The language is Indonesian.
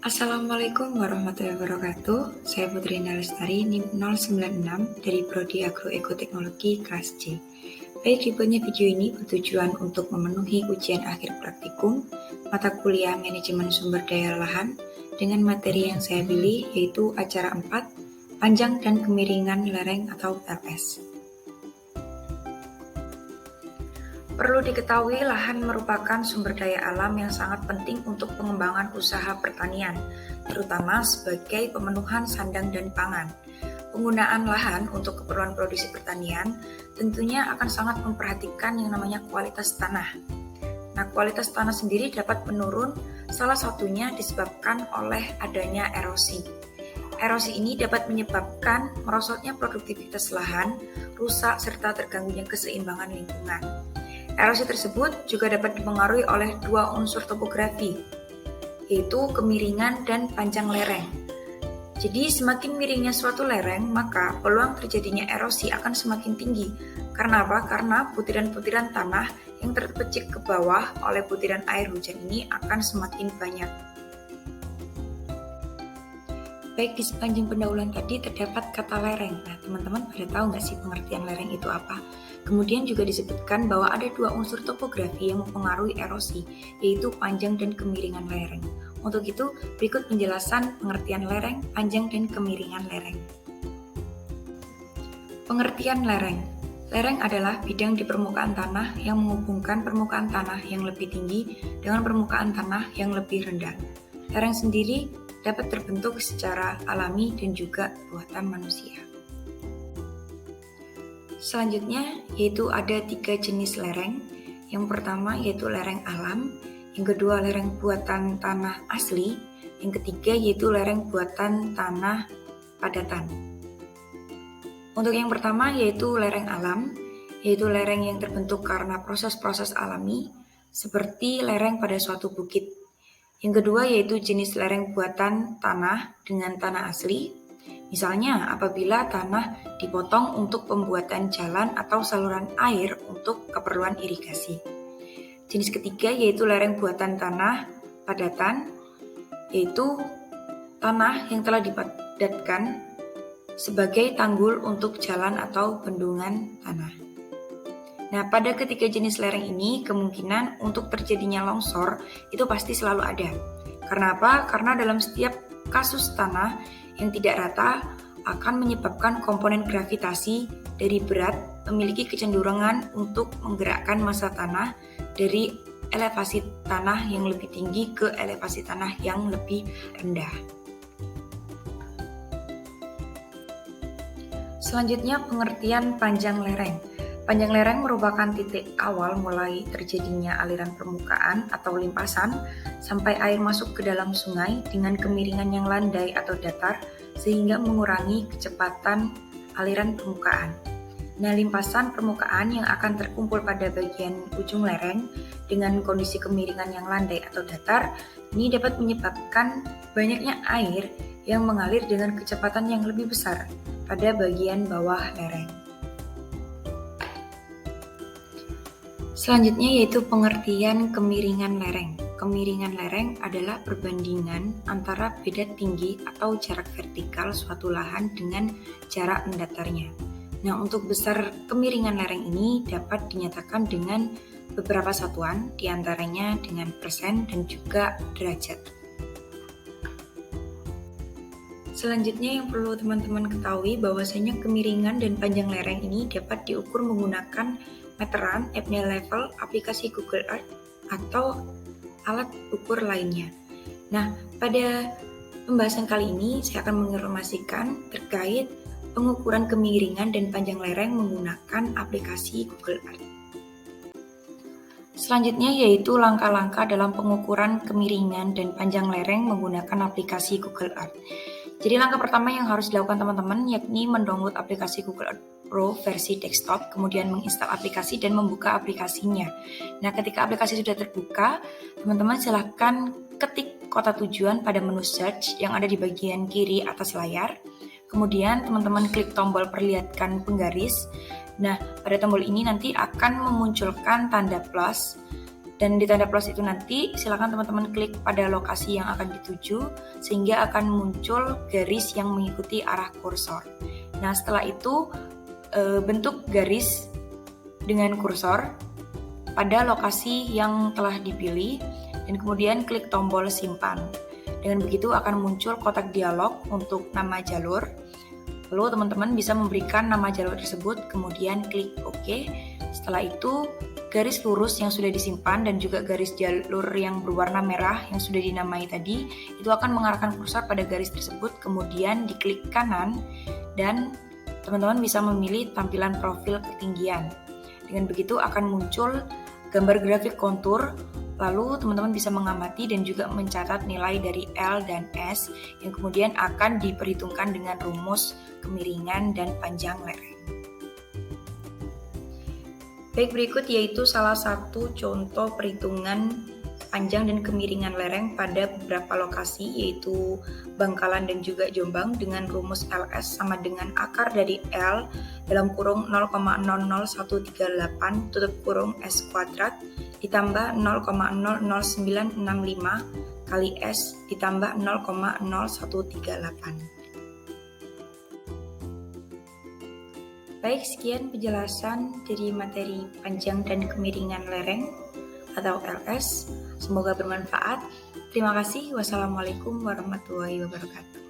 Assalamualaikum warahmatullahi wabarakatuh. Saya Putri Nalestari, NIM 096 dari Prodi Agroekoteknologi kelas C. Baik, tipenya video ini bertujuan untuk memenuhi ujian akhir praktikum mata kuliah manajemen sumber daya lahan dengan materi yang saya pilih yaitu acara 4, panjang dan kemiringan lereng atau LS. Perlu diketahui, lahan merupakan sumber daya alam yang sangat penting untuk pengembangan usaha pertanian, terutama sebagai pemenuhan sandang dan pangan. Penggunaan lahan untuk keperluan produksi pertanian tentunya akan sangat memperhatikan yang namanya kualitas tanah. Nah, kualitas tanah sendiri dapat menurun, salah satunya disebabkan oleh adanya erosi. Erosi ini dapat menyebabkan merosotnya produktivitas lahan, rusak, serta terganggunya keseimbangan lingkungan. Erosi tersebut juga dapat dipengaruhi oleh dua unsur topografi, yaitu kemiringan dan panjang lereng. Jadi semakin miringnya suatu lereng, maka peluang terjadinya erosi akan semakin tinggi. Karena apa? Karena butiran-butiran tanah yang terpecik ke bawah oleh butiran air hujan ini akan semakin banyak. Baik, di sepanjang pendahuluan tadi terdapat kata lereng. Nah, teman-teman pada tahu nggak sih pengertian lereng itu apa? Kemudian juga disebutkan bahwa ada dua unsur topografi yang mempengaruhi erosi, yaitu panjang dan kemiringan lereng. Untuk itu, berikut penjelasan pengertian lereng, panjang, dan kemiringan lereng. Pengertian lereng. Lereng adalah bidang di permukaan tanah yang menghubungkan permukaan tanah yang lebih tinggi dengan permukaan tanah yang lebih rendah. Lereng sendiri dapat terbentuk secara alami dan juga buatan manusia. Selanjutnya yaitu ada 3 jenis lereng. Yang pertama yaitu lereng alam, yang kedua lereng buatan tanah asli, yang ketiga yaitu lereng buatan tanah padatan. Untuk yang pertama yaitu lereng alam, yaitu lereng yang terbentuk karena proses-proses alami seperti lereng pada suatu bukit. Yang kedua yaitu jenis lereng buatan tanah dengan tanah asli. Misalnya apabila tanah dipotong untuk pembuatan jalan atau saluran air untuk keperluan irigasi. Jenis ketiga yaitu lereng buatan tanah padatan, yaitu tanah yang telah dipadatkan sebagai tanggul untuk jalan atau bendungan tanah. Nah, pada ketiga jenis lereng ini, kemungkinan untuk terjadinya longsor itu pasti selalu ada. Karena apa? Karena dalam setiap kasus tanah yang tidak rata akan menyebabkan komponen gravitasi dari berat memiliki kecenderungan untuk menggerakkan massa tanah dari elevasi tanah yang lebih tinggi ke elevasi tanah yang lebih rendah. Selanjutnya, pengertian panjang lereng. Panjang lereng merupakan titik awal mulai terjadinya aliran permukaan atau limpasan sampai air masuk ke dalam sungai dengan kemiringan yang landai atau datar sehingga mengurangi kecepatan aliran permukaan. Nah, limpasan permukaan yang akan terkumpul pada bagian ujung lereng dengan kondisi kemiringan yang landai atau datar ini dapat menyebabkan banyaknya air yang mengalir dengan kecepatan yang lebih besar pada bagian bawah lereng. Selanjutnya yaitu pengertian kemiringan lereng. Kemiringan lereng adalah perbandingan antara beda tinggi atau jarak vertikal suatu lahan dengan jarak mendatarnya. Nah, untuk besar kemiringan lereng ini dapat dinyatakan dengan beberapa satuan, diantaranya dengan persen dan juga derajat. Selanjutnya yang perlu teman-teman ketahui bahwasanya kemiringan dan panjang lereng ini dapat diukur menggunakan meteran, Abney level, aplikasi Google Earth, atau alat ukur lainnya. Nah, pada pembahasan kali ini saya akan menginformasikan terkait pengukuran kemiringan dan panjang lereng menggunakan aplikasi Google Earth. Selanjutnya yaitu langkah-langkah dalam pengukuran kemiringan dan panjang lereng menggunakan aplikasi Google Earth. Jadi langkah pertama yang harus dilakukan teman-teman yakni mendownload aplikasi Google Earth Pro versi desktop, kemudian menginstal aplikasi dan membuka aplikasinya. Nah, ketika aplikasi sudah terbuka, teman-teman silahkan ketik kota tujuan pada menu search yang ada di bagian kiri atas layar. Kemudian teman-teman klik tombol perlihatkan penggaris. Nah, pada tombol ini nanti akan memunculkan tanda plus Dan di tanda plus itu nanti silakan teman-teman klik pada lokasi yang akan dituju sehingga akan muncul garis yang mengikuti arah kursor. Nah, setelah itu bentuk garis dengan kursor pada lokasi yang telah dipilih dan kemudian klik tombol simpan. Dengan begitu akan muncul kotak dialog untuk nama jalur. Lalu teman-teman bisa memberikan nama jalur tersebut, kemudian klik OK. Setelah itu garis lurus yang sudah disimpan dan juga garis jalur yang berwarna merah yang sudah dinamai tadi itu akan mengarahkan kursor pada garis tersebut, kemudian diklik kanan dan teman-teman bisa memilih tampilan profil ketinggian. Dengan begitu akan muncul gambar grafik kontur, lalu teman-teman bisa mengamati dan juga mencatat nilai dari L dan S yang kemudian akan diperhitungkan dengan rumus kemiringan dan panjang lereng. Baik, berikut yaitu salah satu contoh perhitungan panjang dan kemiringan lereng pada beberapa lokasi, yaitu Bangkalan dan juga Jombang dengan rumus LS sama dengan akar dari L dalam kurung 0,00138 tutup kurung S kuadrat ditambah 0,00965 kali S ditambah 0,0138. Baik, sekian penjelasan dari materi panjang dan kemiringan lereng atau LS. Semoga bermanfaat. Terima kasih. Wassalamualaikum warahmatullahi wabarakatuh.